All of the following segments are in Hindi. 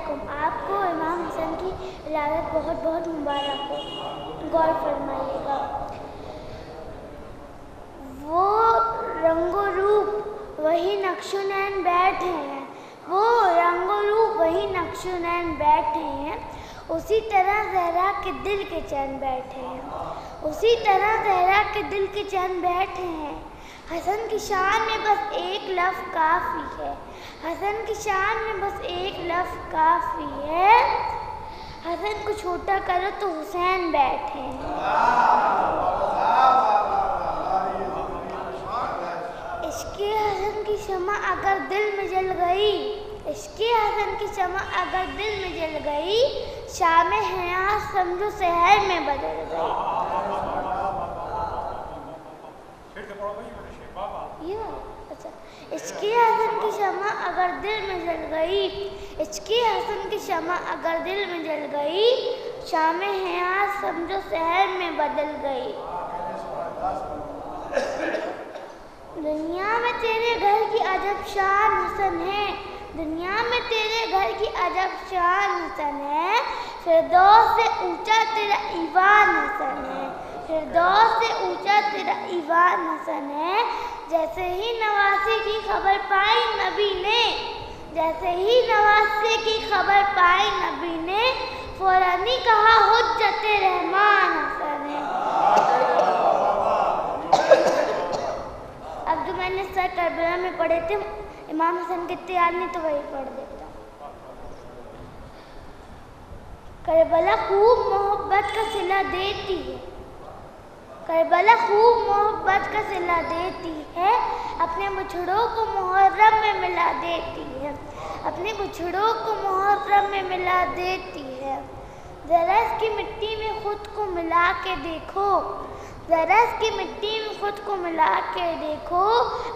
अलैकुम। आपको इमाम हसन की विलादत बहुत बहुत मुबारक हो। गौर फरमाइएगा। वो रंगो रूप वही नक्शो नैन बैठे हैं, वो रंगो रूप वही नक्शो नैन बैठे हैं, उसी तरह ज़हरा के दिल के चैन बैठे हैं, उसी तरह ज़हरा के दिल के चैन बैठे हैं। हसन की शान में बस एक लफ्ज़ काफ़ी है, हसन की शान में बस एक लफ्ज़ काफ़ी है, हसन को छोटा करो तो हुसैन बैठे हैं। इश्क़े हसन की शमा अगर दिल में जल गई, इश्क़े हसन की शमा अगर दिल में जल गई, शाम हयात समझो शहर में बदल गई। अच्छा, इश्क़े हसन की शमा अगर दिल में जल गई, इश्क़े हसन की शमा अगर दिल में जल गई, शाम हयात समझो शहर में बदल गई। दुनिया में तेरे घर की अजब शान हसन है, दुनिया में तेरे घर की अजब शान हसन है, फिरदौस से ऊंचा तेरा ईवान हसन है, फिरदौस से ऊंचा तेरा ईवान हसन है। जैसे ही नवासे की खबर पाई नबी ने, जैसे ही नवासे की खबर पाई नबी ने, फौरन ही कहा हुज्जते रहमान हसन है। अब जो मैंने सर करबला में पढ़े थे इमाम हसन के तैयार नहीं, तो वही पढ़ देता हूँ। करबला खूब मोहब्बत का सिला देती है, करबला खूब मोहब्बत का सिला देती है, अपने बछड़ों को मुहर्रम में मिला देती है, अपने बछड़ों को मुहर्रम में मिला देती है। ज़रा इसकी मिट्टी में खुद को मिला के देखो, ज़रा इसकी मिट्टी में खुद को मिला के देखो,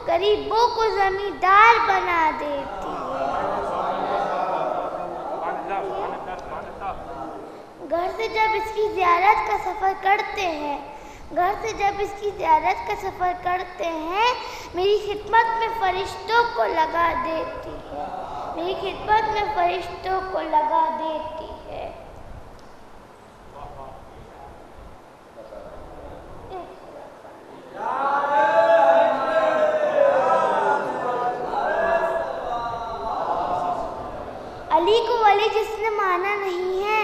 गरीबों को ज़मींदार बना देती है। घर से जब इसकी ज़ियारत का सफ़र करते हैं, घर से जब इसकी ज़ियारत का सफ़र करते हैं, मेरी खिदमत में फ़रिश्तों को लगा देती है, मेरी खिदमत में फ़रिश्तों को लगा देती है। अली को वली जिसने माना नहीं है,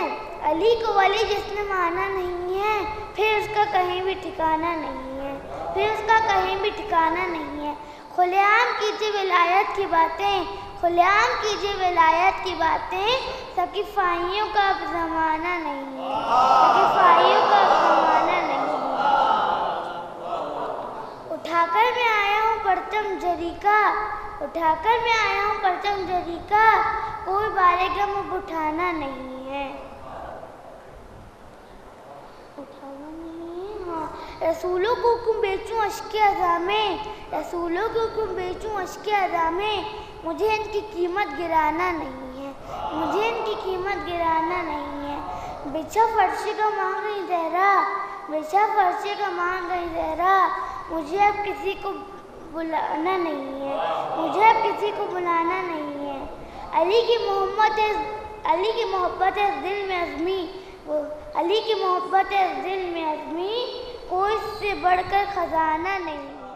अली को वली जिसने माना नहीं है, फिर उसका कहीं भी ठिकाना नहीं है, फिर उसका कहीं भी ठिकाना नहीं है। खुलेआम कीजिए विलायत की बातें, खुलेआम कीजिए विलायत की बातें, सकीफ़ाइयों का अब ज़माना नहीं है, सकीफ़ाइयों का अब ज़माना नहीं है। उठाकर मैं आया हूँ परचम जरी का, उठाकर मैं आया हूँ परचम जरी का, कोई बारेगम अब उठाना नहीं है, उठाना नहीं है। हाँ, रसूलों को क्यों बेचूं अश्के अज़ा में, रसूलों को क्यों बेचूं अश्के अज़ा में, मुझे इनकी कीमत गिराना नहीं है, मुझे इनकी कीमत गिराना नहीं है। बिछा फर्श का मांग गई ज़हरा, बिछा फर्श का मांग गई ज़हरा, मुझे अब किसी को बुलाना नहीं है, मुझे अब किसी को बुलाना नहीं है। अली की मोहब्बत है, अली की मोहब्बत है दिल में अज़मी, वो अली की मोहब्बत है दिल में अज़मी, कोई इससे बढ़कर ख़जाना नहीं है।